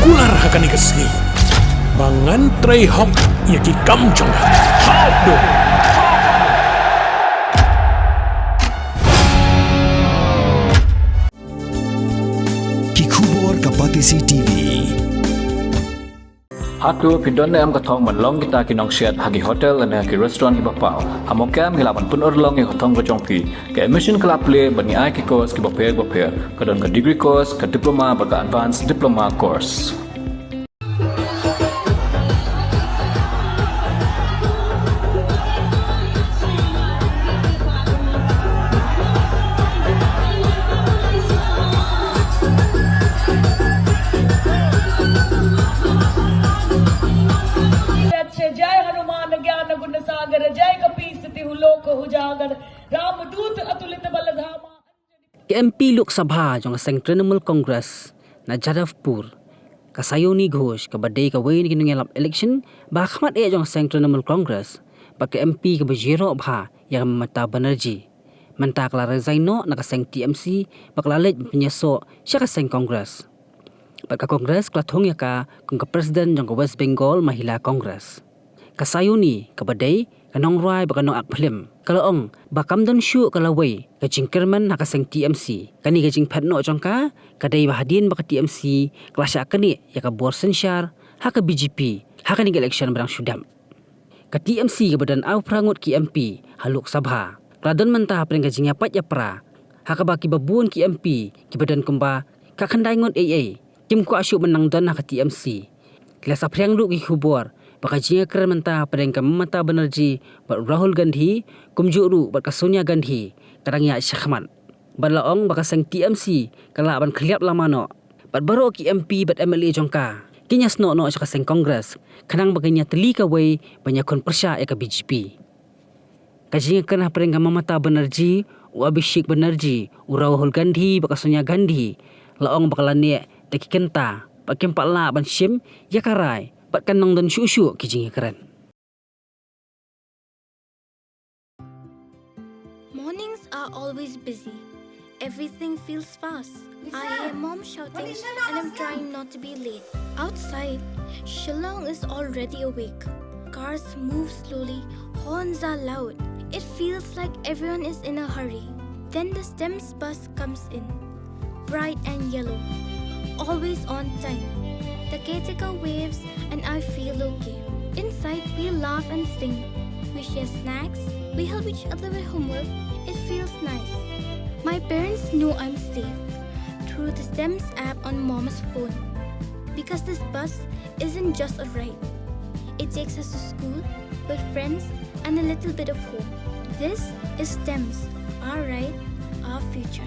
kular hakani kesni. Bangan tray hok yaki kamjong. Hop do. Kikubor Kapatisi TV. Hatu pindon am kathong manlong kita kinong siat hagi hotel and hagi restaurant ibapau. Hamokam hilapan pun orlong e kathong kocongpi. Ke emission club play bani ai ki course ki baper kadon ka degree course ka diploma baga advanced diploma course. MP Lok Sabha jong Sang Trinamool Congress na Jadavpur ka Saayoni Ghosh ka badai ka wain kinungelap election ba khmat e jong Sang Trinamool Congress ba ka MP ka bajiro bha yang Mamata Banerjee manta kala resigno na ka Sang TMC ba kalalit penyeso siya ka Sang Congress ba ka Congress kala thong ya ka kung ka President jong ka West Bengal Mahila Congress ka Saayoni ka badai kanong rai ba kanong akplim kalaong ba kamdon shu kalaway ka Jingïakren na ka Sang TMC kani ka jing phatno jongka kadai ba hadin ba ka TMC klasya kani ya ka borsen syar ha ka BJP ha kani election barang syudam ka TMC ka badan au prangut ki MP haluk sabha kladon mentah pring ka jingapat ya pra ha ka ba ki babun ki MP ki badan kumba ka khandai ngot AA kim ku asyu menang don ha ka TMC klasa prang lu ki khubor baka Jingïakren mentah pada yang Mamata Banerjee bat Rahul Gandhi kumjuru bat ka Sonia Gandhi kadang ya syahman balaong baka Sang TMC kala ban Khylliap Lama no bat baro ki MP bat MLA jongka kinyas no ka Sang Congress kanang baganya teli ka way banyak kon persya ka BJP ka Jingïakren pada yang Mamata Banerjee u Abhishek Banerjee u Rahul Gandhi baka Sonia Gandhi laong bakala ne dekikenta pakem pala ban shim ya karai pat kanong dan syusyu ki Jingïakren. Mornings are always busy. Everything feels fast. I hear mom shouting and I'm trying not to be late. Outside, Shillong is already awake. Cars move slowly, horns are loud. It feels like everyone is in a hurry. Then the STEMS bus comes in, bright and yellow, always on time. The caretaker waves and I feel okay. Inside we laugh and sing. We share snacks. We help each other with homework. It feels nice. My parents know I'm safe through the STEMS app on mom's phone. Because this bus isn't just a ride. It takes us to school with friends and a little bit of hope. This is STEMS, our ride, our future.